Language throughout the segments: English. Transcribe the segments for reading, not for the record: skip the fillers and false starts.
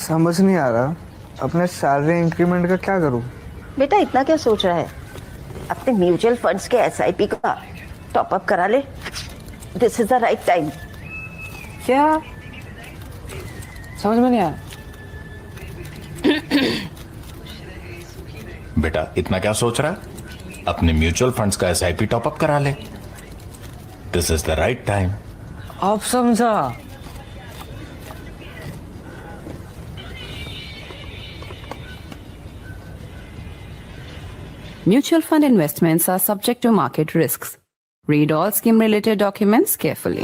समझ नहीं आ रहा अपने सैलरी इंक्रीमेंट का क्या करूं। बेटा इतना क्या सोच रहा है? अपने म्यूचुअल फंड्स के एसआईपी का टॉप अप करा ले। This is the right time. क्या? समझ में नहीं आया। बेटा इतना क्या सोच रहा है? अपने म्यूचुअल फंड्स का एसआईपी टॉपअप करा ले। This is the right time. अब समझा। Mutual fund investments are subject to market risks. Read all scheme related documents carefully.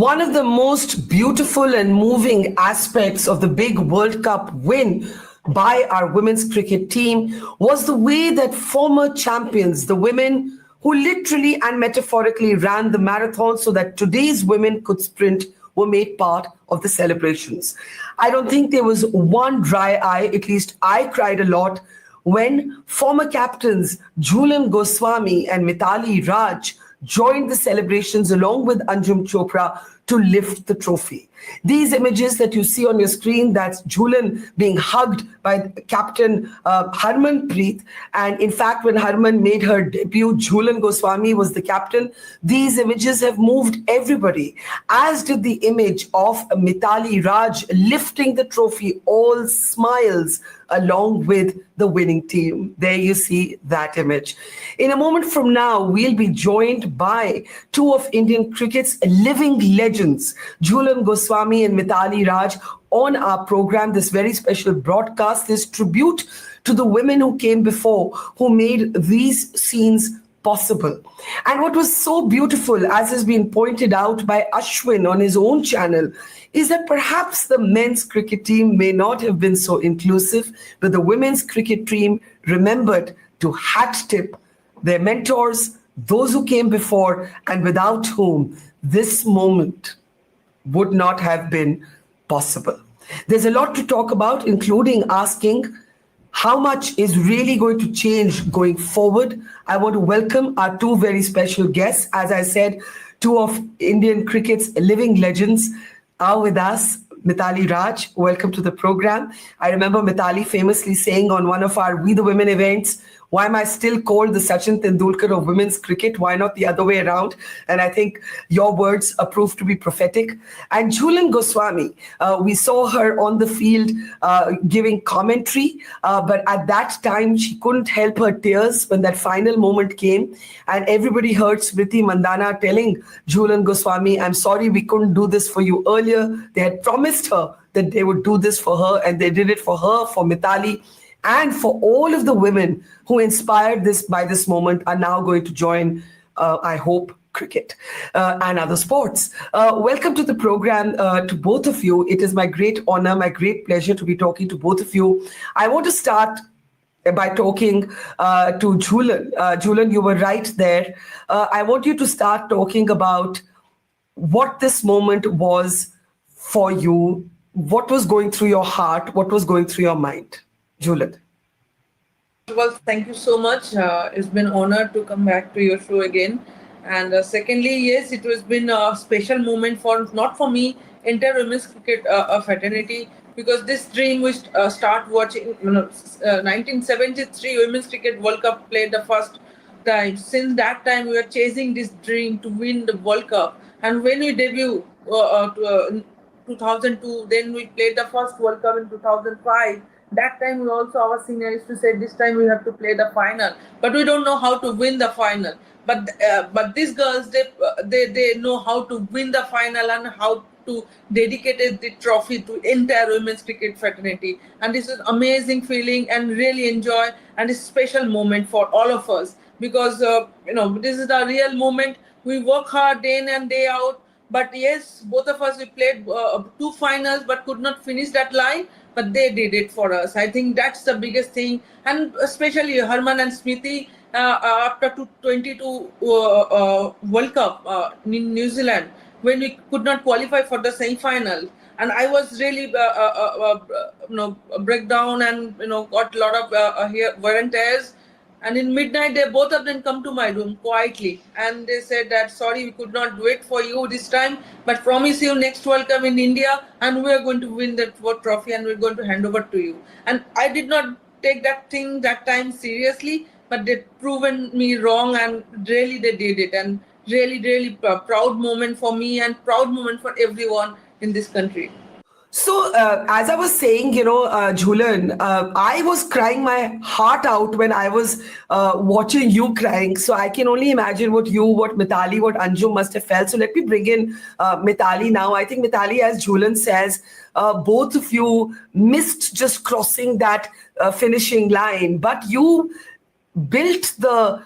One of the most beautiful and moving aspects of the big World Cup win by our women's cricket team was the way that former champions, the women who literally and metaphorically ran the marathon so that today's women could sprint, were made part of the celebrations. I don't think there was one dry eye, at least I cried a lot, when former captains Jhulan Goswami and Mithali Raj joined the celebrations along with Anjum Chopra to lift the trophy. These images that you see on your screen, that's Jhulan being hugged by Captain Harmanpreet. And in fact, when Harman made her debut, Jhulan Goswami was the captain. These images have moved everybody, as did the image of Mithali Raj lifting the trophy, all smiles, along with the winning team. There you see that image. In a moment from now, we'll be joined by two of Indian cricket's living legends, Jhulan Goswami and Mithali Raj, on our program, this very special broadcast, this tribute to the women who came before, who made these scenes possible. And what was so beautiful, as has been pointed out by Ashwin on his own channel, is that perhaps the men's cricket team may not have been so inclusive, but the women's cricket team remembered to hat tip their mentors, those who came before, and without whom this moment would not have been possible. There's a lot to talk about, including asking how much is really going to change going forward. I want to welcome our two very special guests. As I said, two of Indian cricket's living legends are with us. Mithali Raj, welcome to the program. I remember Mithali famously saying on one of our We the Women events, why am I still called the Sachin Tendulkar of women's cricket? Why not the other way around? And I think your words are proved to be prophetic. And Jhulan Goswami, we saw her on the field giving commentary, but at that time she couldn't help her tears when that final moment came. And everybody heard Smriti Mandana telling Jhulan Goswami, I'm sorry we couldn't do this for you earlier. They had promised her that they would do this for her, and they did it for her, for Mithali, and for all of the women who inspired this by this moment are now going to join, I hope, cricket and other sports. Welcome to the program to both of you. It is my great honor, my great pleasure to be talking to both of you. I want to start by talking to Jhulan. Jhulan, you were right there. I want you to start talking about what this moment was for you, what was going through your heart, what was going through your mind. Jhulan. Well, thank you so much. It's been an honor to come back to your show again. And secondly, yes, it has been a special moment for not for me, entire women's cricket fraternity, because this dream we start watching. 1973 Women's Cricket World Cup played the first time. Since that time, we are chasing this dream to win the World Cup. And when we debut 2002, then we played the first World Cup in 2005. That time we also, our senior used to say, this time we have to play the final, but we don't know how to win the final. But these girls, they know how to win the final and how to dedicate the trophy to entire women's cricket fraternity. And this is amazing feeling and really enjoy, and it's a special moment for all of us, because this is the real moment. We work hard day in and day out. But yes, both of us, we played two finals but could not finish that line. But they did it for us. I think that's the biggest thing. And especially Harman and Smriti, after 2022 World Cup in New Zealand, when we could not qualify for the semi-final. And I was really, breakdown and, got a lot of wear and tears. And in midnight, they both of them come to my room quietly, and they said that sorry, we could not do it for you this time, but promise you next World Cup in India, and we are going to win that trophy, and we're going to hand over to you. And I did not take that thing that time seriously, but they proven me wrong, and really they did it, and really proud moment for me and proud moment for everyone in this country. So, as I was saying, Jhulan, I was crying my heart out when I was watching you crying. So I can only imagine what Mithali, what Anjum must have felt. So let me bring in Mithali now. I think Mithali, as Jhulan says, both of you missed just crossing that finishing line, but you built the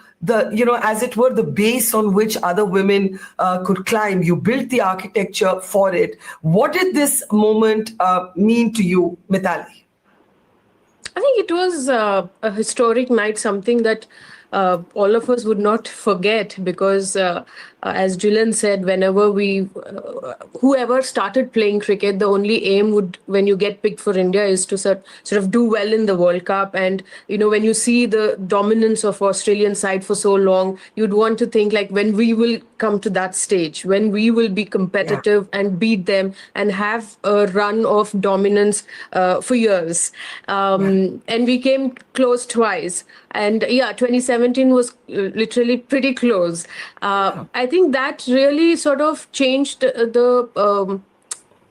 as it were, the base on which other women could climb. You built the architecture for it. What did this moment mean to you, Mithali? I think it was a historic night, something that all of us would not forget, because as Jhulan said, whenever whoever started playing cricket, the only aim would, when you get picked for India, is to sort of do well in the World Cup. And, when you see the dominance of Australian side for so long, you'd want to think like, when we will come to that stage, when we will be competitive and beat them and have a run of dominance for years. And we came close twice. And 2017 was literally pretty close. I think that really sort of changed the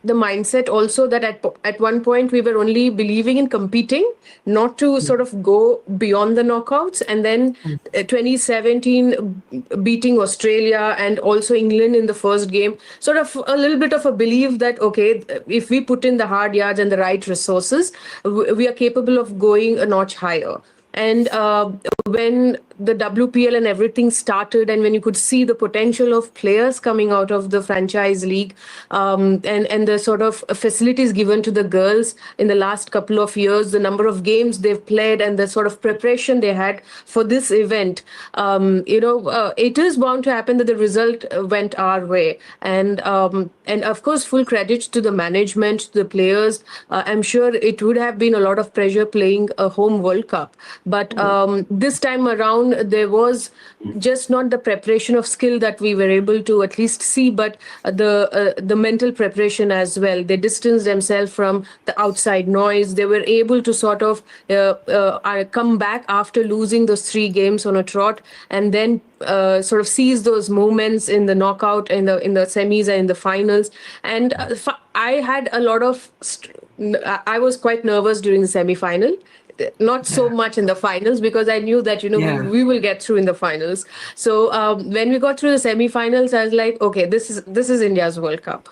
mindset also, that at one point we were only believing in competing, not to sort of go beyond the knockouts. And then 2017 beating Australia and also England in the first game, sort of a little bit of a belief that, okay, if we put in the hard yards and the right resources, we are capable of going a notch higher. And when the WPL and everything started, and when you could see the potential of players coming out of the franchise league, and the sort of facilities given to the girls in the last couple of years, the number of games they've played and the sort of preparation they had for this event, it is bound to happen that the result went our way. And of course, full credit to the management, to the players. I'm sure it would have been a lot of pressure playing a home World Cup. But this time around, there was just not the preparation of skill that we were able to at least see, but the mental preparation as well. They distanced themselves from the outside noise. They were able to sort of come back after losing those 3 games on a trot, and then sort of seize those moments in the knockout, in the semis and in the finals. And I had a lot of I was quite nervous during the semi-final. Not so much in the finals, because I knew that, we will get through in the finals. So when we got through the semi-finals, I was like, okay, this is India's World Cup.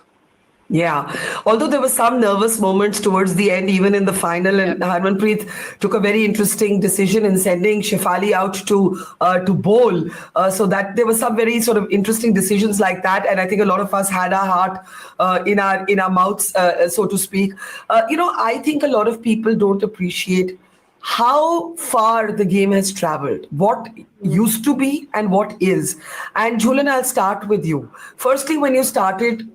Yeah, although there were some nervous moments towards the end, even in the final, and Harmanpreet took a very interesting decision in sending Shefali out to bowl, so that there were some very sort of interesting decisions like that, and I think a lot of us had our heart in our mouths, so to speak. I think a lot of people don't appreciate how far the game has traveled, what used to be and what is. And Jhulan, I'll start with you. Firstly, when you started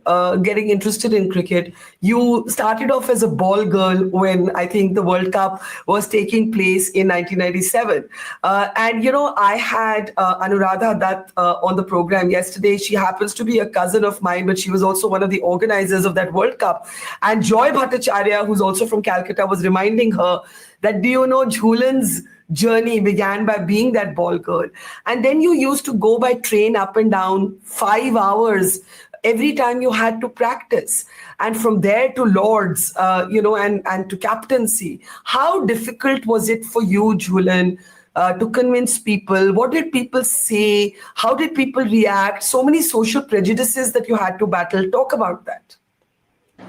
getting interested in cricket, you started off as a ball girl when I think the World Cup was taking place in 1997. And I had Anuradha Dutt on the program yesterday. She happens to be a cousin of mine, but she was also one of the organizers of that World Cup. And Joy Bhattacharya, who's also from Calcutta, was reminding her that, do you know, Jhulan's journey began by being that ball girl. And then you used to go by train up and down 5 hours every time you had to practice. And from there to Lords, and to captaincy. How difficult was it for you, Jhulan, to convince people? What did people say? How did people react? So many social prejudices that you had to battle. Talk about that.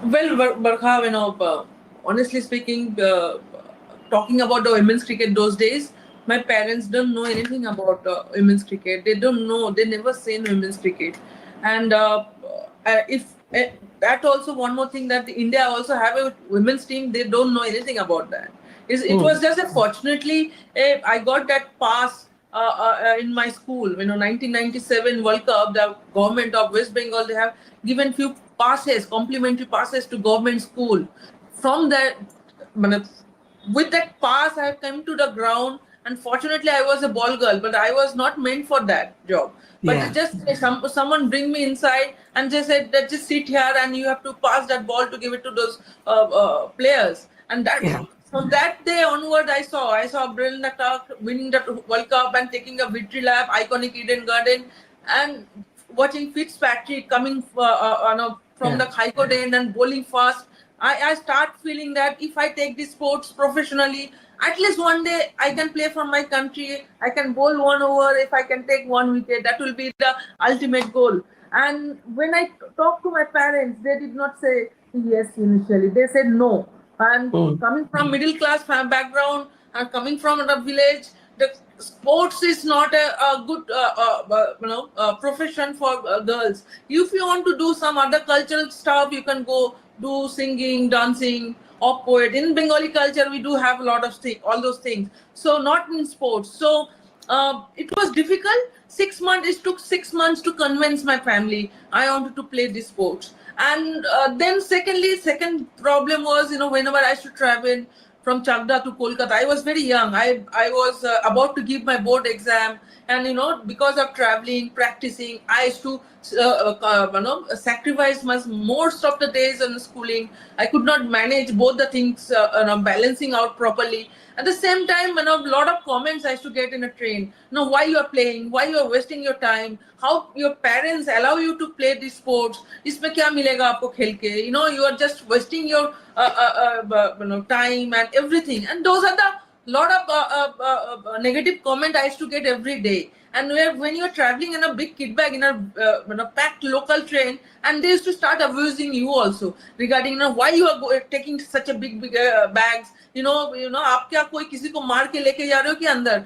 Well, Barkha, honestly speaking, talking about the women's cricket those days, my parents don't know anything about women's cricket. They don't know. They never seen women's cricket. And that also one more thing, that India also have a women's team. They don't know anything about that. It was just fortunately I got that pass in my school. 1997 World Cup, the government of West Bengal, they have given few passes, complimentary passes to government school. From that, with that pass, I have come to the ground and fortunately I was a ball girl, but I was not meant for that job. But Yeah. just someone bring me inside and just said that just sit here and you have to pass that ball to give it to those players. And that Yeah. from that day onward, I saw Brenda Clark winning the World Cup and taking a victory lap, iconic Eden Garden, and watching Fitzpatrick coming from the Highcourt end and bowling fast. I start feeling that if I take this sports professionally, at least one day I can play for my country. I can bowl 1 over. If I can take 1 wicket, that will be the ultimate goal. And when I talked to my parents, they did not say yes initially. They said no. And coming from middle class background and coming from a village, the sports is not a good profession for girls. If you want to do some other cultural stuff, you can go do singing, dancing, or poet. In Bengali culture, we do have a lot of all those things. So not in sports. So it was difficult. 6 months. It took 6 months to convince my family I wanted to play this sports. And then second problem was, whenever I should travel from Chagda to Kolkata, I was very young. I was about to give my board exam, and because of traveling, practicing, I used to sacrifice most of the days on schooling. I could not manage both the things, balancing out properly. At the same time, a lot of comments I used to get in a train. Why you are playing? Why you are wasting your time? How your parents allow you to play these sports? Isme kya milega aapko khel ke? You are just wasting your time and everything. And those are the lot of negative comment I used to get every day. And when you're traveling in a big kit bag in a packed local train, and they used to start abusing you also regarding why you are taking such a big bags. आप क्या कोई किसी को मार के लेके जा रहे हो कि अंदर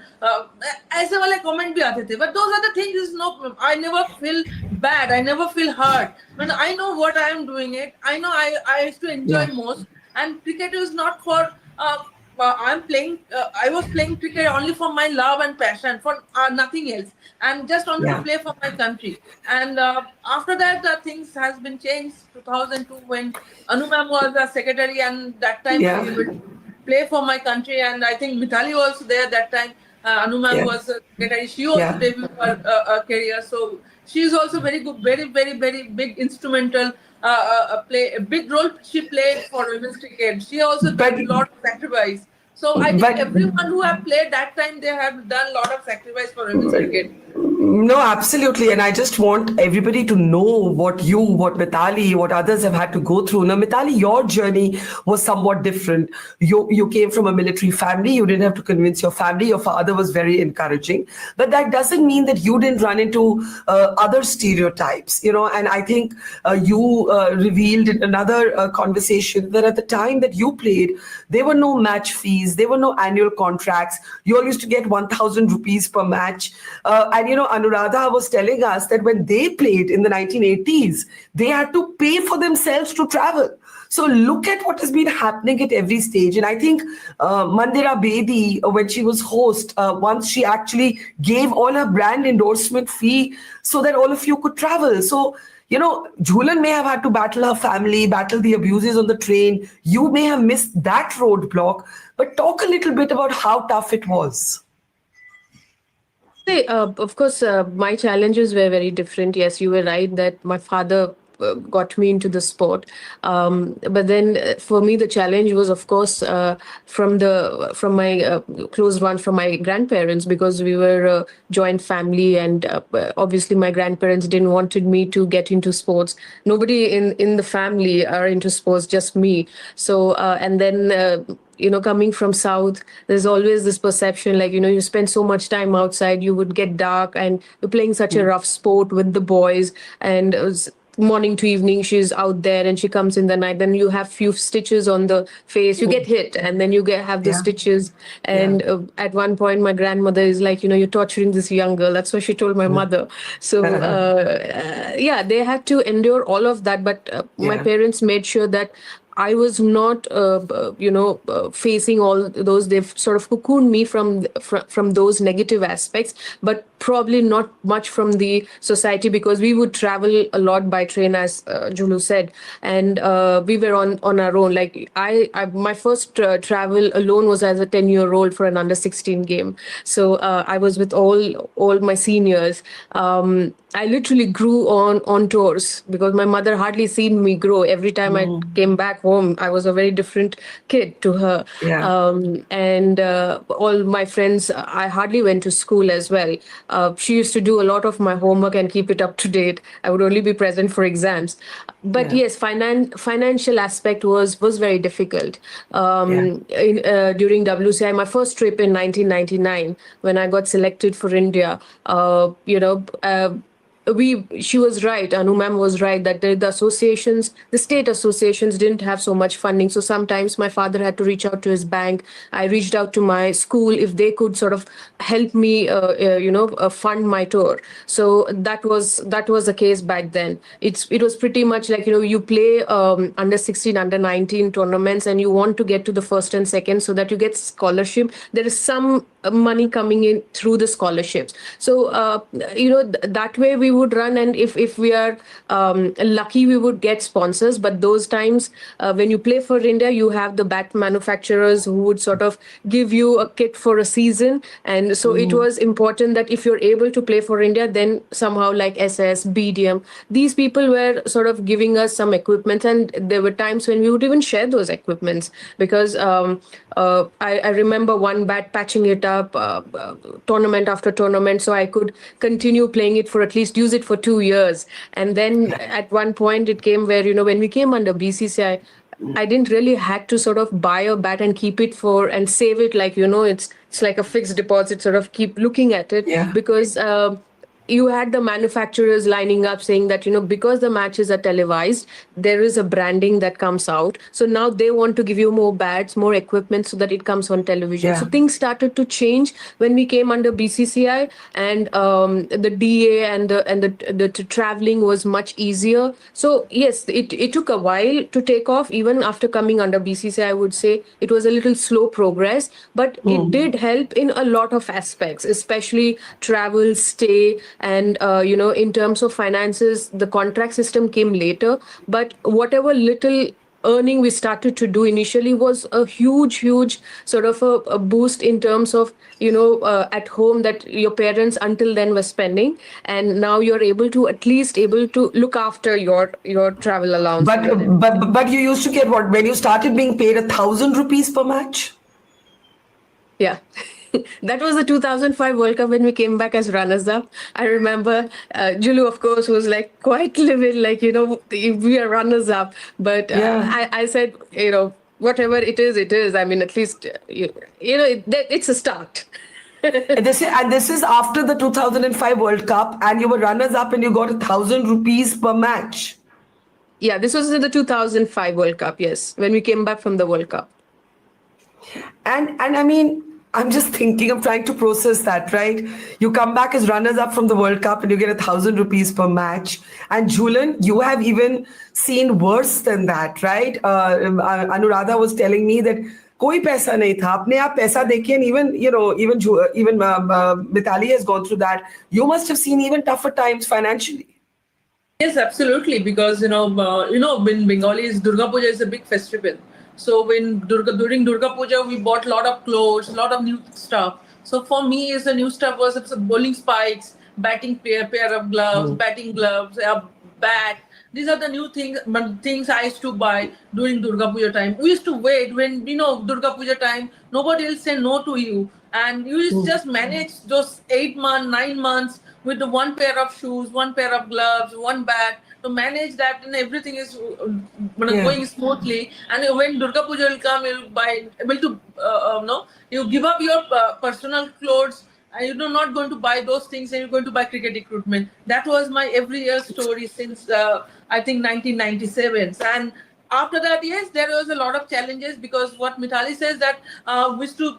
ऐसे वाले कमेंट भी आते थे. But those are the things. I never feel bad. I never feel hurt. When I know what I am doing it, I know I used to enjoy most. And cricket is not for. I was playing cricket only for my love and passion, for nothing else, and just only to play for my country. And after that, things has been changed. 2002, when Anu ma'am was a secretary, and that time we would play for my country. And I think Mithali was also there that time. Anu ma'am was a secretary. She also debuted her career, so she is also very good, very, very, very big instrumental. A big role she played for women's cricket. She also did a lot of sacrifice. So I think everyone who have played that time, they have done a lot of sacrifice for women's cricket. No, absolutely. And I just want everybody to know what Mithali, what others have had to go through. Now, Mithali, your journey was somewhat different. You came from a military family. You didn't have to convince your family. Your father was very encouraging. But that doesn't mean that you didn't run into other stereotypes, And I think you revealed in another conversation that at the time that you played, there were no match fees. There were no annual contracts. You all used to get 1,000 rupees per match. And Anuradha was telling us that when they played in the 1980s, they had to pay for themselves to travel. So look at what has been happening at every stage. And I think Mandira Bedi, when she was host, once she actually gave all her brand endorsement fee so that all of you could travel. So, Jhulan may have had to battle her family, battle the abuses on the train. You may have missed that roadblock. But talk a little bit about how tough it was. Of course, my challenges were very different. Yes, you were right that my father got me into the sport. But then for me, the challenge was, of course, from my close ones, from my grandparents, because we were a joint family, and obviously my grandparents didn't wanted me to get into sports. Nobody in the family are into sports, just me. So, and then coming from South, there's always this perception, like, you spend so much time outside, you would get dark, and you're playing such a rough sport with the boys, and morning to evening she's out there, and she comes in the night, then you have few stitches on the face, you get hit, and then you have the stitches, and at one point my grandmother is like, you're torturing this young girl. That's what she told my mother. So they had to endure all of that, but my parents made sure that I was not, facing all those. They've sort of cocooned me from those negative aspects, but probably not much from the society, because we would travel a lot by train, as Julu said, and we were on our own. Like I my first travel alone was as a 10-year-old for an under-16 game. So I was with all my seniors. I literally grew on tours because my mother hardly seen me grow. Every time I came back home, I was a very different kid to her. Yeah. And all my friends, I hardly went to school as well. She used to do a lot of my homework and keep it up to date. I would only be present for exams. But yes, financial aspect was very difficult. During WCI, my first trip in 1999, when I got selected for India, she was right, Anu ma'am was right, that the state associations didn't have so much funding. So sometimes my father had to reach out to his bank. I reached out to my school if they could sort of help me, fund my tour. So that was the case back then. It was pretty much like, you play under 16, under 19 tournaments, and you want to get to the first and second so that you get scholarship. There is some money coming in through the scholarships. So, that way we would run, and if we are lucky, we would get sponsors. But those times when you play for India, you have the bat manufacturers who would sort of give you a kit for a season. And so it was important that if you're able to play for India, then somehow like SS, BDM, these people were sort of giving us some equipment. And there were times when we would even share those equipments, because I remember one bat patching it up tournament after tournament, so I could continue playing it for at least use it for 2 years. And then at one point it came where, when we came under BCCI, I didn't really had to sort of buy a bat and keep it and save it like, it's like a fixed deposit, sort of keep looking at it, because you had the manufacturers lining up saying that, because the matches are televised, there is a branding that comes out. So now they want to give you more bats, more equipment so that it comes on television. Yeah. So things started to change when we came under BCCI, and the DA and the traveling was much easier. So yes, it took a while to take off. Even after coming under BCCI, I would say it was a little slow progress, but it did help in a lot of aspects, especially travel, stay, and in terms of finances, the contract system came later. But whatever little earning we started to do initially was a huge sort of a boost in terms of at home that your parents until then were spending, and now you're at least able to look after your travel allowance. But you used to get what when you started being paid 1,000 rupees per match? Yeah. That was the 2005 World Cup when we came back as runners-up. I remember Julu, of course, was like quite livid, like, we are runners-up. But I said, whatever it is. I mean, at least, it's a start. And this is after the 2005 World Cup, and you were runners-up and you got 1,000 rupees per match. Yeah, this was in the 2005 World Cup, yes, when we came back from the World Cup. And I mean, I'm just thinking, I'm trying to process that, right? You come back as runners-up from the World Cup and you get 1,000 rupees per match. And Jhulan, you have even seen worse than that, right? Anuradha was telling me that koi paisa nahi tha. Apne aap paisa dekhiye, and even Mithali has gone through that. You must have seen even tougher times financially. Yes, absolutely. Because when Bengalis, Durga Puja is a big festival. So during Durga Puja, we bought a lot of clothes, a lot of new stuff. So for me, the new stuff was bowling spikes, batting pair of gloves, batting gloves, a bat. These are the new things I used to buy during Durga Puja time. We used to wait when, Durga Puja time, nobody will say no to you. And you just manage those 8 months, 9 months with the one pair of shoes, one pair of gloves, one bat. To manage that, and everything is going smoothly. And when Durga Puja will come, you'll you give up your personal clothes, and you're not going to buy those things, and you're going to buy cricket equipment. That was my every year story since I think 1997. And after that, yes, there was a lot of challenges, because what Mithali says that we used to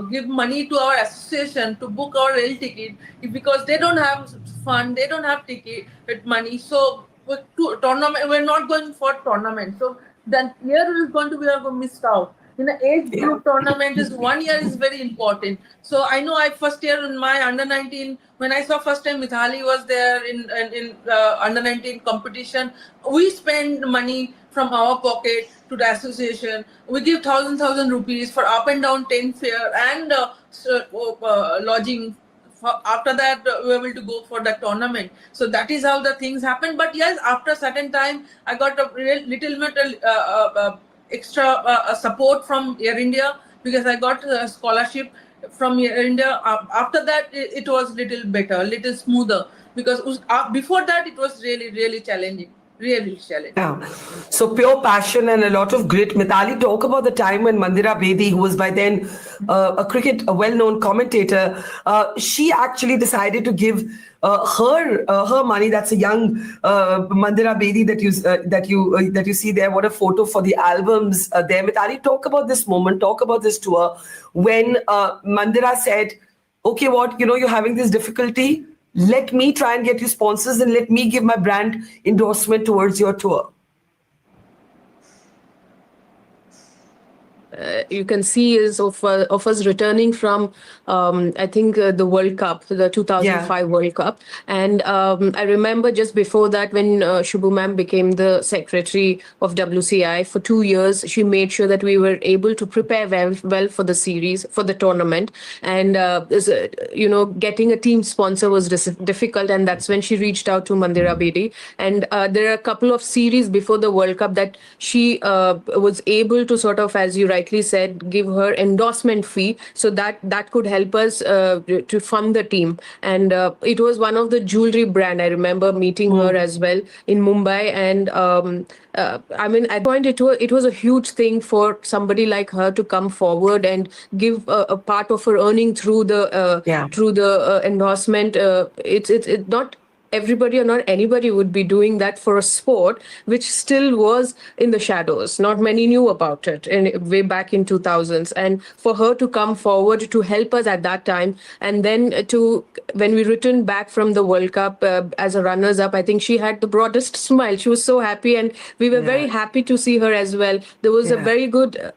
give money to our association to book our rail ticket, because they don't have fund, they don't have ticket money. So we're not going for tournament. So then year is going to be missed out. In the age group tournament, is 1 year is very important. So I know I first year in my under 19, when I saw first time Mithali was there in under 19 competition, we spend money from our pocket to the association. We give 1,000 rupees for up and down 10 fare and lodging. After that, we were able to go for the tournament. So that is how the things happen. But yes, after a certain time, I got a little bit extra support from Air India, because I got a scholarship from Air India. After that, it was little better, little smoother, because before that, it was really challenging. Really challenging. Yeah. So pure passion and a lot of grit. Mithali, talk about the time when Mandira Bedi, who was by then a well-known commentator, she actually decided to give her money. That's a young Mandira Bedi that you see there. What a photo for the albums there. Mithali, talk about this moment. Talk about this tour when Mandira said, "Okay, you're having this difficulty. Let me try and get you sponsors and let me give my brand endorsement towards your tour." You can see is of us returning from I think the World Cup, the 2005 World Cup, and I remember just before that when Shubhu ma'am became the secretary of WCI for 2 years, she made sure that we were able to prepare well for the series, for the tournament, and getting a team sponsor was difficult, and that's when she reached out to Mandira Bedi, and there are a couple of series before the World Cup that she was able to sort of, as you rightly said, give her endorsement fee, so that could help us to fund the team. And it was one of the jewelry brand. I remember meeting her as well in Mumbai, and I mean, at the point it was a huge thing for somebody like her to come forward and give a part of her earning through the endorsement. It's not everybody or not anybody would be doing that for a sport which still was in the shadows. Not many knew about it way back in 2000s, and for her to come forward to help us at that time, and then when we returned back from the World Cup as a runners up, I think she had the broadest smile. She was so happy, and we were very happy to see her as well. There was a very good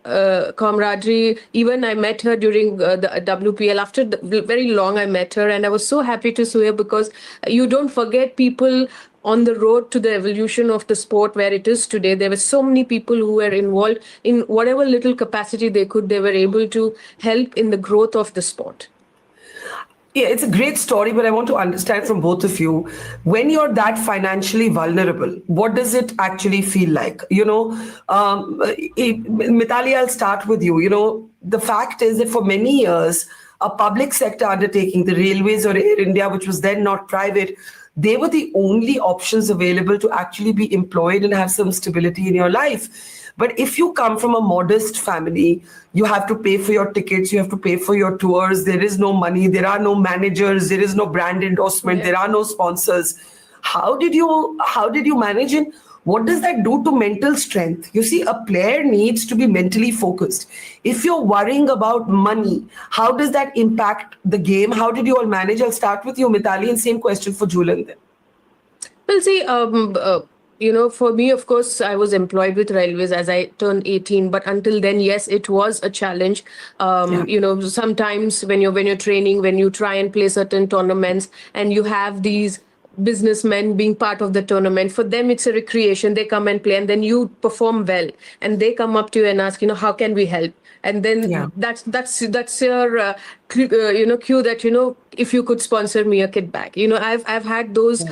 camaraderie. Even I met her during the WPL. After very long I met her, and I was so happy to see her, because you don't forget people on the road to the evolution of the sport where it is today. There were so many people who were involved in whatever little capacity they could. They were able to help in the growth of the sport. Yeah, it's a great story, but I want to understand from both of you, when you're that financially vulnerable, what does it actually feel like? Mithali, I'll start with you. The fact is that for many years, a public sector undertaking, the railways or Air India, which was then not private, they were the only options available to actually be employed and have some stability in your life. But if you come from a modest family, you have to pay for your tickets, you have to pay for your tours, there is no money, there are no managers, there is no brand endorsement, there are no sponsors. How did you manage it? What does that do to mental strength? You see, a player needs to be mentally focused. If you're worrying about money, how does that impact the game? How did you all manage? I'll start with you, Mithali, and same question for Jhulan then. Well, see, for me, of course, I was employed with Railways as I turned 18. But until then, yes, it was a challenge. Sometimes when you're training, when you try and play certain tournaments, and you have these businessmen being part of the tournament, for them it's a recreation. They come and play, and then you perform well, and they come up to you and ask, how can we help? And then that's your cue that if you could sponsor me a kit bag. I've had those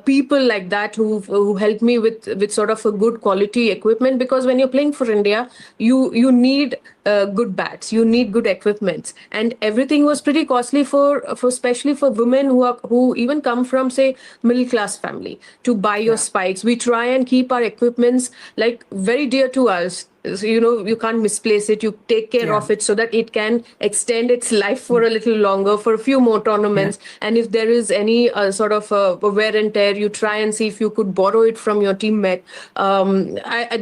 people like that who helped me with sort of a good quality equipment, because when you're playing for India, you need good bats, you need good equipments, and everything was pretty costly for especially for women who even come from, say, middle class family, to buy your spikes. We try and keep our equipments like very dear to us. So, you can't misplace it. You take care of it so that it can extend its life for a little longer, for a few more tournaments. And if there is any sort of wear and tear, you try and see if you could borrow it from your teammate.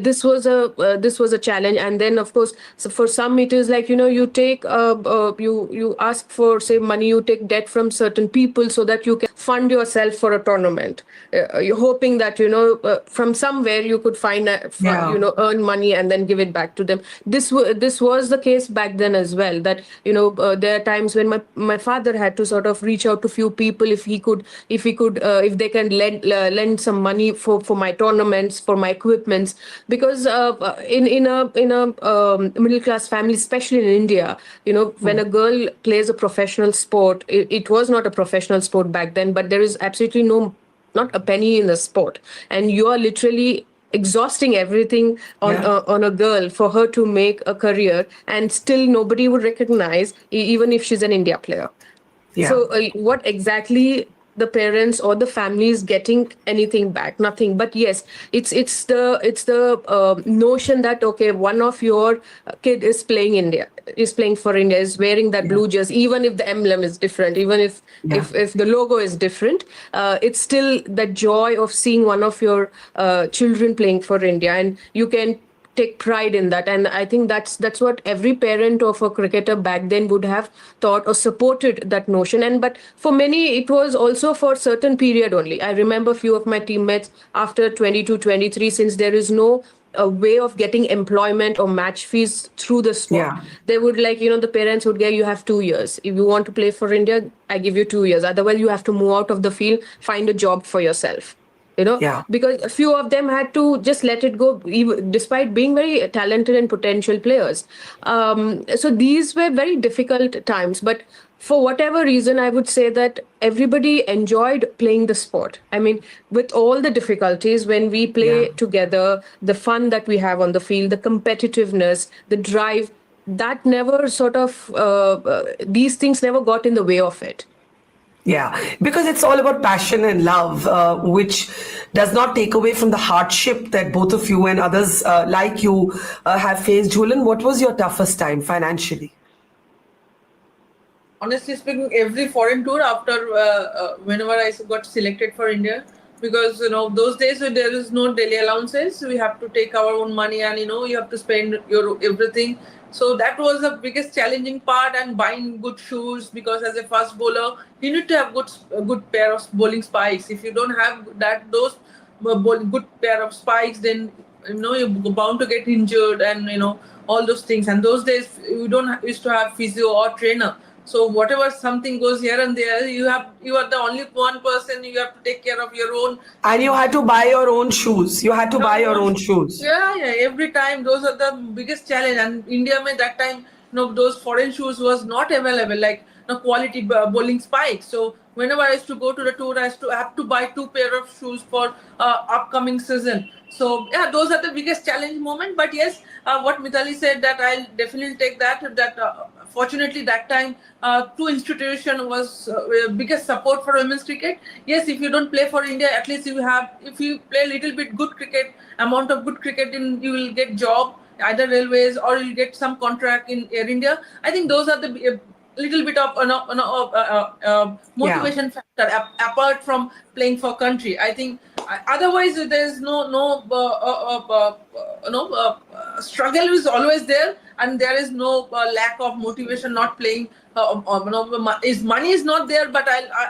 This was a challenge. And then, of course, so for some it is like, you take you ask for, say, money, you take debt from certain people so that you can fund yourself for a tournament. You're hoping that from somewhere you could find earn money and then give it back to them. This was the case back then as well, that there are times when my father had to sort of reach out to few people if they can lend some money for my tournaments, for my equipments, because in a middle class family, especially in India, when a girl plays a professional sport, it was not a professional sport back then, but there is absolutely not a penny in the sport, and you are literally exhausting everything on a girl for her to make a career, and still nobody would recognize, even if she's an India player. So what exactly the parents or the family is getting anything back? Nothing. But yes, it's the notion that, okay, one of your kid is playing for India, is wearing that blue jersey, even if the emblem is different, even if the logo is different, it's still the joy of seeing one of your children playing for India, and you can take pride in that. And I think that's what every parent of a cricketer back then would have thought or supported that notion. But for many, it was also for a certain period only. I remember a few of my teammates after 22, 23, since there is no a way of getting employment or match fees through the sport. They would the parents would get, you have 2 years. If you want to play for India, I give you 2 years. Otherwise, you have to move out of the field, find a job for yourself. Because a few of them had to just let it go, even despite being very talented and potential players. So these were very difficult times. But for whatever reason, I would say that everybody enjoyed playing the sport. I mean, with all the difficulties, when we play together, the fun that we have on the field, the competitiveness, the drive, that never sort of, these things never got in the way of it. Yeah, because it's all about passion and love, which does not take away from the hardship that both of you and others like you have faced. Jhulan, what was your toughest time financially? Honestly speaking, every foreign tour after whenever I got selected for India, because those days when there is no daily allowances, we have to take our own money, and you have to spend your everything. So that was the biggest challenging part, and buying good shoes, because as a fast bowler, you need to have a good pair of bowling spikes. If you don't have those good pair of spikes, then you're bound to get injured, and all those things. And those days we don't used to have physio or trainer. So whatever something goes here and there, you are the only one person, you have to take care of your own. And you had to buy your own shoes. Yeah, every time. Those are the biggest challenge. And India, that time, those foreign shoes was not available, like quality bowling spikes. So whenever I used to go to the tour, I have to buy 2 pair of shoes for upcoming season. So yeah, those are the biggest challenge moment. But yes, what Mithali said, that I'll definitely take that. Fortunately, that time, two institution was biggest support for women's cricket. Yes, if you don't play for India, at least if you play a little bit good cricket, amount of good cricket, you will get job, either railways, or you'll get some contract in Air India. I think those are the little bit of motivation factor apart from playing for country. I think otherwise there's no struggle is always there, and there is no lack of motivation not playing. Money is not there, but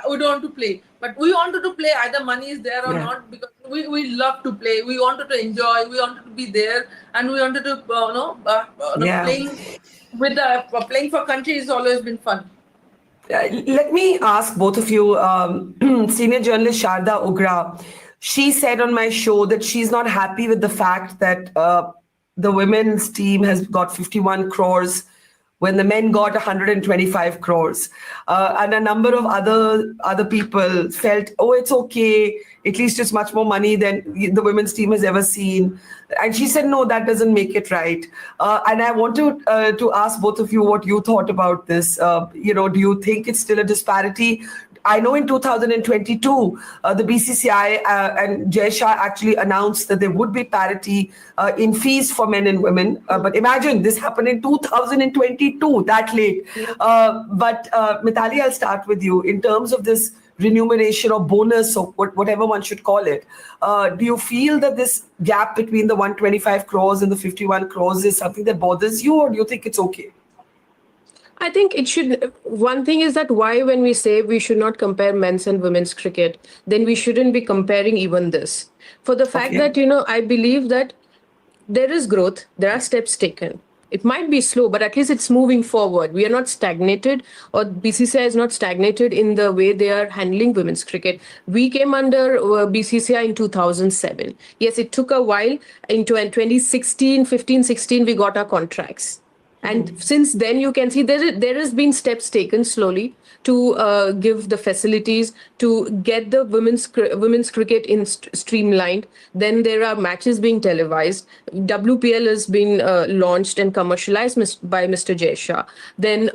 we don't want to play. But we wanted to play, either money is there or not, because we love to play. We wanted to enjoy. We wanted to be there, and we wanted to playing for country has always been fun. Let me ask both of you, senior journalist Sharda Ugra, she said on my show that she's not happy with the fact that the women's team has got 51 crores when the men got 125 crores. And a number of other people felt, it's okay, at least it's much more money than the women's team has ever seen. And she said, no, that doesn't make it right. And I want to ask both of you what you thought about this. Do you think it's still a disparity? I know in 2022, the BCCI and Jay Shah actually announced that there would be parity in fees for men and women. But imagine this happened in 2022, that late. But Mithali, I'll start with you. In terms of this remuneration or bonus or whatever one should call it, do you feel that this gap between the 125 crores and the 51 crores is something that bothers you, or do you think it's okay? I think it should. One thing is that why, when we say we should not compare men's and women's cricket, then we shouldn't be comparing even this. For the fact that, I believe that there is growth, there are steps taken. It might be slow, but at least it's moving forward. We are not stagnated, or BCCI is not stagnated in the way they are handling women's cricket. We came under BCCI in 2007. Yes, it took a while. In 2016, 15, 16, we got our contracts. And since then, you can see there has been steps taken slowly to give the facilities, to get the women's cricket streamlined. Then there are matches being televised. WPL has been launched and commercialized by Mr. Jay Shah. Then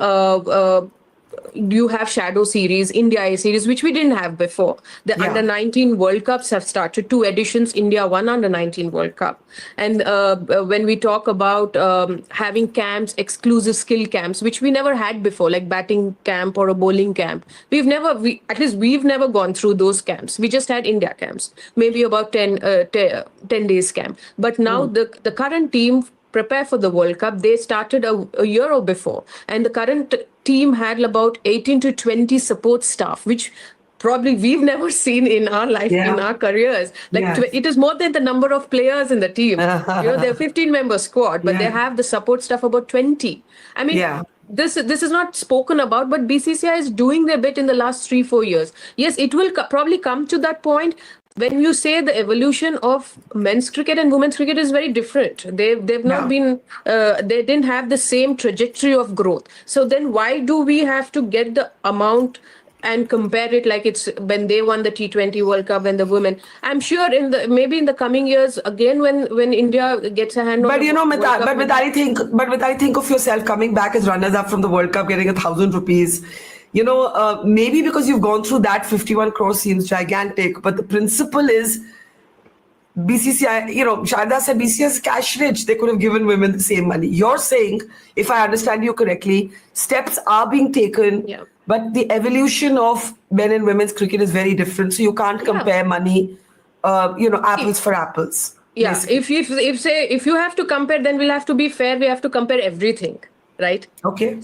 you have Shadow Series, India A Series, which we didn't have before. The Under-19 World Cups have started, 2 editions. India won Under-19 World Cup. And when we talk about having camps, exclusive skill camps, which we never had before, like batting camp or a bowling camp, we've never gone through those camps. We just had India camps, maybe about 10 days camp. But now the current team prepare for the World Cup. They started a year or before, and the current team had about 18 to 20 support staff, which probably we've never seen in our life, in our careers. It is more than the number of players in the team. They're 15-member squad, but they have the support staff about 20. I mean, this is not spoken about, but BCCI is doing their bit in the last 3-4 years. Yes, it will probably come to that point. When you say the evolution of men's cricket and women's cricket is very different, they've not been, they didn't have the same trajectory of growth. So then why do we have to get the amount and compare it like it's when they won the T20 World Cup and the women? I'm sure maybe in the coming years again, when India gets a hand on. But Mithali, think of yourself coming back as runners up from the World Cup, getting 1,000 rupees. Maybe because you've gone through that, 51 crores seems gigantic, but the principle is BCCI, Sharda said BCCI is cash rich. They could have given women the same money. You're saying, if I understand you correctly, steps are being taken, but the evolution of men and women's cricket is very different. So you can't compare money, apples for apples. Yeah, basically. if you have to compare, then we'll have to be fair. We have to compare everything, right? Okay.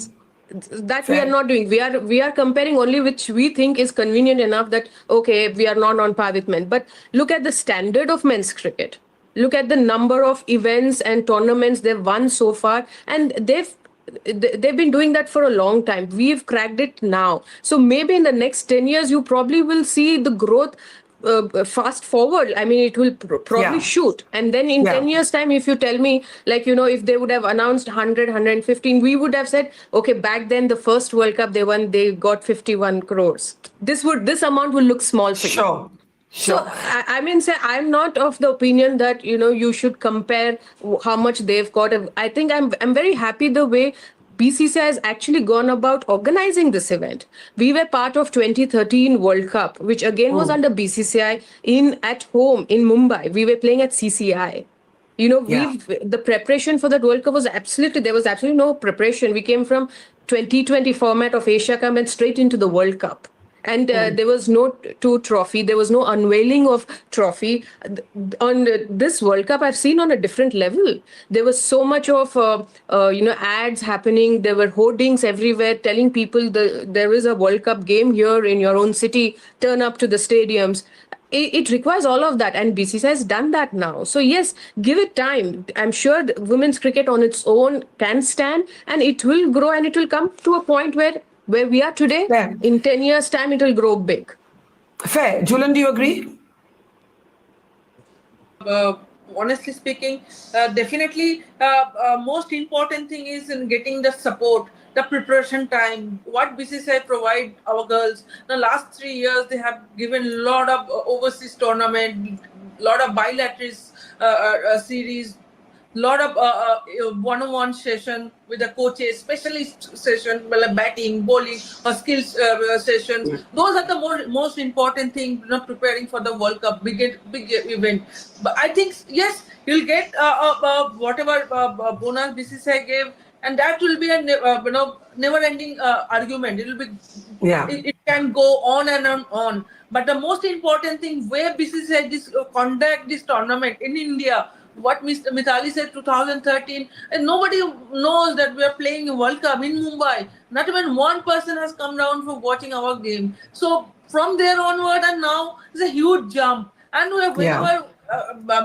That we are not doing. We are comparing only which we think is convenient enough that, okay, we are not on par with men. But look at the standard of men's cricket. Look at the number of events and tournaments they've won so far. And they've been doing that for a long time. We've cracked it now. So maybe in the next 10 years, you probably will see the growth fast forward. I mean, it will probably shoot. And then in 10 years time, if you tell me, if they would have announced 100, 115, we would have said, okay, back then the first World Cup they won, they got 51 crores. This amount will look small for you. Sure. So I'm not of the opinion that you should compare how much they've got. I think I'm very happy the way BCCI has actually gone about organizing this event. We were part of 2013 World Cup, which again was under BCCI at home in Mumbai. We were playing at CCI. The preparation for that World Cup there was absolutely no preparation. We came from 2020 format of Asia Cup and straight into the World Cup. And there was no trophy. There was no unveiling of trophy. On this World Cup, I've seen on a different level. There was so much of, ads happening. There were hoardings everywhere telling people there is a World Cup game here in your own city. Turn up to the stadiums. It requires all of that. And BCCI has done that now. So yes, give it time. I'm sure women's cricket on its own can stand, and it will grow, and it will come to a point where we are today, in 10 years' time, it will grow big. Fair. Julian, do you agree? Honestly speaking, definitely most important thing is in getting the support, the preparation time, what BCCI provide our girls. The last 3 years, they have given a lot of overseas tournament, lot of bilateral series. lot of one-on-one session with the coaches, specialist session, well, batting, bowling, or skills session. Those are the most important thing, preparing for the World Cup, big event. But I think, yes, you'll get whatever bonus BCCI gave, and that will be a never-ending argument. It will be, it can go on and on. But the most important thing, where BCCI conduct this tournament in India, what Mr. Mithali said 2013, and nobody knows that we are playing a World Cup in Mumbai. Not even one person has come down for watching our game. So from there onward and now, it's a huge jump. And whenever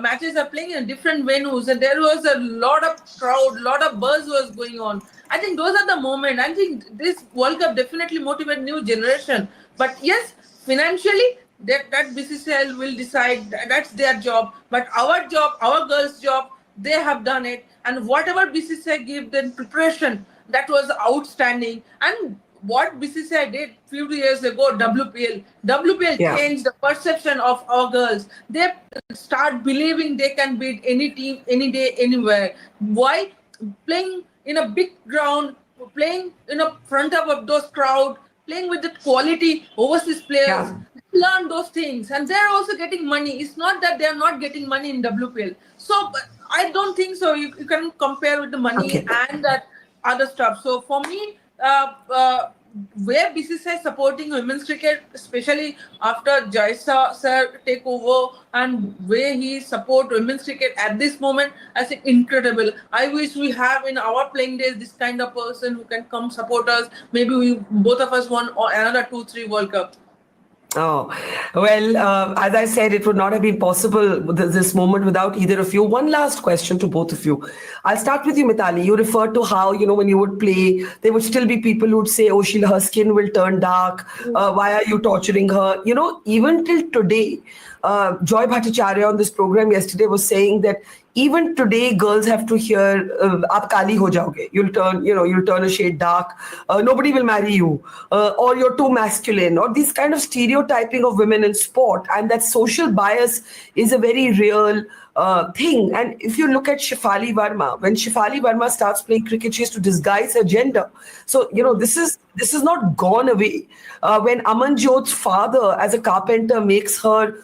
matches are playing in different venues, and there was a lot of crowd, lot of buzz was going on. I think those are the moments. I think this World Cup definitely motivates new generation. But yes, financially, that BCCI will decide. That's their job. But our job, our girls' job, they have done it. And whatever BCCI gave them preparation, that was outstanding. And what BCCI did few years ago, WPL changed the perception of our girls. They start believing they can beat any team, any day, anywhere. Why? Playing in a big ground, playing in front of those crowd, playing with the quality overseas players, learn those things, and they're also getting money. It's not that they're not getting money in WPL. So I don't think so. You can compare with the money and that other stuff. So for me, where BCCI is supporting women's cricket, especially after Jaisa sir take over, and where he support women's cricket at this moment, I think incredible. I wish we have in our playing days this kind of person who can come support us. Maybe we both of us won another 2-3 World Cup. Oh, well, as I said, it would not have been possible this moment without either of you. One last question to both of you. I'll start with you, Mithali. You referred to how, when you would play, there would still be people who would say, oh, her skin will turn dark. Why are you torturing her? Even till today, Joy Bhattacharya on this program yesterday was saying that even today, girls have to hear, "Aap kali ho jaoge." You'll turn a shade dark. Nobody will marry you, or you're too masculine, or these kind of stereotyping of women in sport, and that social bias is a very real thing. And if you look at Shefali Verma, when Shefali Verma starts playing cricket, she has to disguise her gender. So this is not gone away. When Amanjot's father, as a carpenter, makes her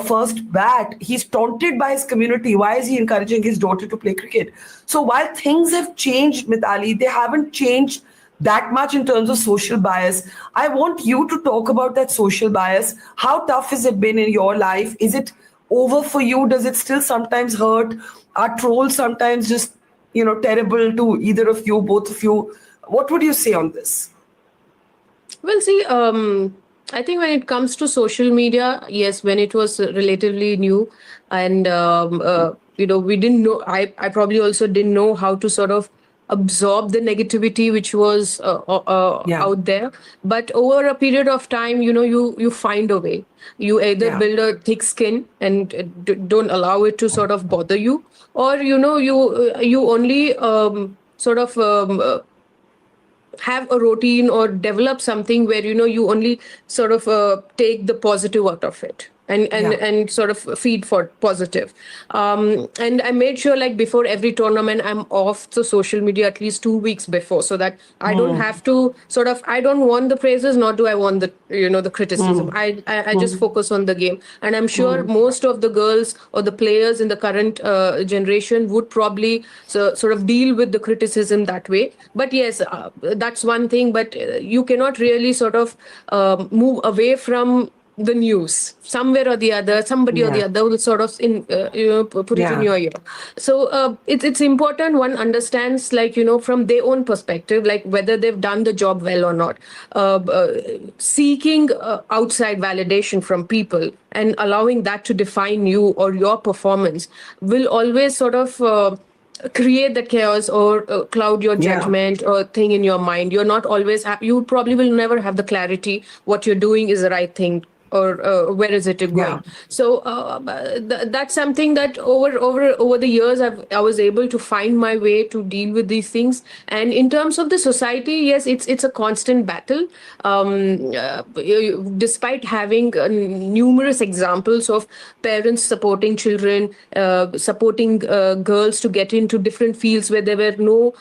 first bat, he's taunted by his community. Why is he encouraging his daughter to play cricket? So while things have changed, Mithali, they haven't changed that much in terms of social bias. I want you to talk about that social bias. How tough has it been in your life? Is it over for you? Does it still sometimes hurt? Are trolls sometimes just, terrible to either of you, both of you? What would you say on this? Well, see, I think when it comes to social media, yes, when it was relatively new, and we didn't know. I probably also didn't know how to sort of absorb the negativity which was out there. But over a period of time, you find a way. You either build a thick skin and don't allow it to sort of bother you, or you only sort of have a routine or develop something where you only sort of take the positive out of it and sort of feed for positive. And I made sure, like, before every tournament, I'm off the social media at least 2 weeks before, so that I don't have to sort of, I don't want the praises, nor do I want the the criticism. I just focus on the game. And I'm sure most of the girls or the players in the current generation would probably sort of deal with the criticism that way. But yes, that's one thing. But you cannot really sort of move away from the news. Somewhere or the other, somebody or the other will sort of put it in your ear. So it's important one understands, like, from their own perspective, like whether they've done the job well or not. Seeking outside validation from people and allowing that to define you or your performance will always sort of create the chaos or cloud your judgment or thing in your mind. You're not always happy. You probably will never have the clarity what you're doing is the right thing or where is it going? Yeah. So that's something that over the years I was able to find my way to deal with these things. And in terms of the society, yes, it's a constant battle. Despite having numerous examples of parents supporting children, supporting girls to get into different fields where there were no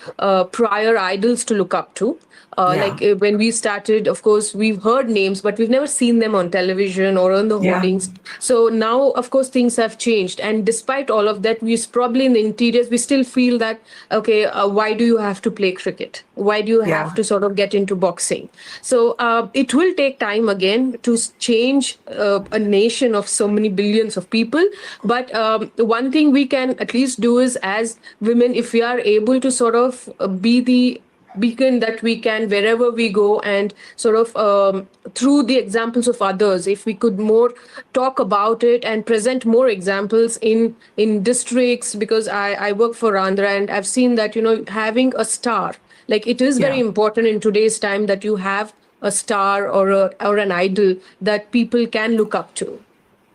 prior idols to look up to. Like when we started, of course, we've heard names, but we've never seen them on television or on the hoardings. So now, of course, things have changed. And despite all of that, we probably in the interiors, we still feel that, okay, why do you have to play cricket? Why do you have to sort of get into boxing? So it will take time again to change a nation of so many billions of people. But one thing we can at least do is, as women, if we are able to sort of be the beacon that we can wherever we go, and sort of through the examples of others, if we could more talk about it and present more examples in districts, because I work for Andhra and I've seen that, you know, having a star, like it is very important in today's time that you have a star or an idol that people can look up to,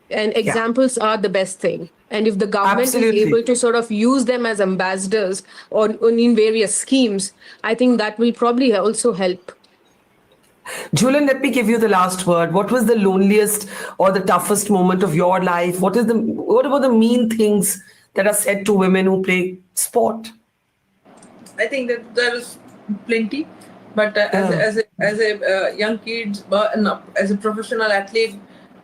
and examples are the best thing. And if the government is able to sort of use them as ambassadors or in various schemes, I think that will probably also help. Jhulan, let me give you the last word. What was the loneliest or the toughest moment of your life? What about the mean things that are said to women who play sport? I think that there is plenty, but as a young kid, as a professional athlete,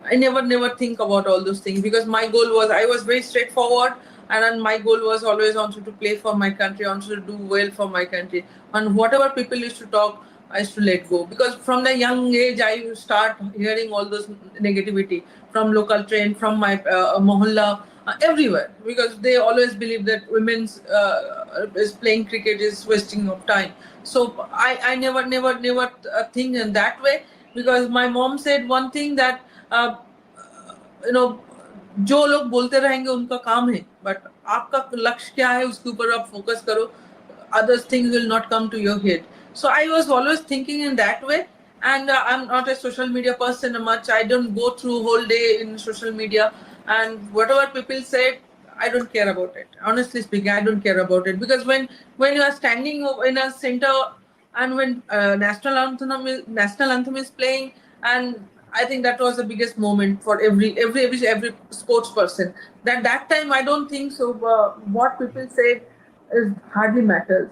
I never think about all those things, because my goal was, I was very straightforward, and then my goal was always also to play for my country, also to do well for my country. And whatever people used to talk, I used to let go, because from the young age I used to start hearing all those negativity from local train, from my mohalla, everywhere, because they always believe that women's is playing cricket is wasting of time. So I never think in that way, because my mom said one thing that you know, जो लोग बोलते रहेंगे उनका काम है, but आपका लक्ष्य क्या है उसके ऊपर आप focus करो, other things will not come to your head. So I was always thinking in that way, and I'm not a social media person much. I don't go through whole day in social media, and whatever people said, I don't care about it. Honestly speaking, I don't care about it, because when you are standing in a center and when national anthem is playing, and I think that was the biggest moment for every sports person. That time I don't think so. What people say is hardly matters.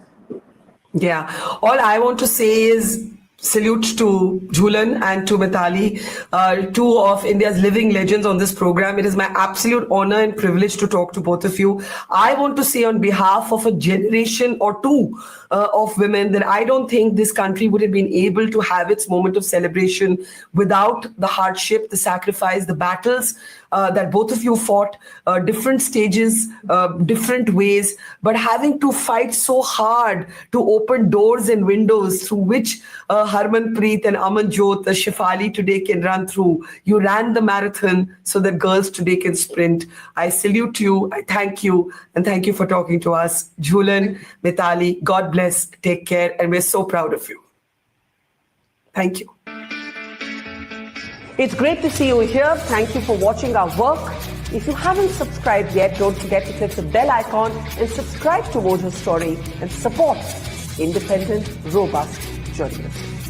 Yeah, all I want to say is salute to Jhulan and to Mithali, two of India's living legends on this program. It is my absolute honor and privilege to talk to both of you. I want to say on behalf of a generation or two of women that I don't think this country would have been able to have its moment of celebration without the hardship, the sacrifice, the battles that both of you fought, different stages, different ways, but having to fight so hard to open doors and windows through which Harmanpreet and Amanjot, Shefali today can run through. You ran the marathon so that girls today can sprint. I salute you, I thank you, and thank you for talking to us. Jhulan, Mithali, God bless, take care, and we're so proud of you. Thank you. It's great to see you here. Thank you for watching our work. If you haven't subscribed yet, don't forget to click the bell icon and subscribe to Mojo Story and support independent, robust journalism.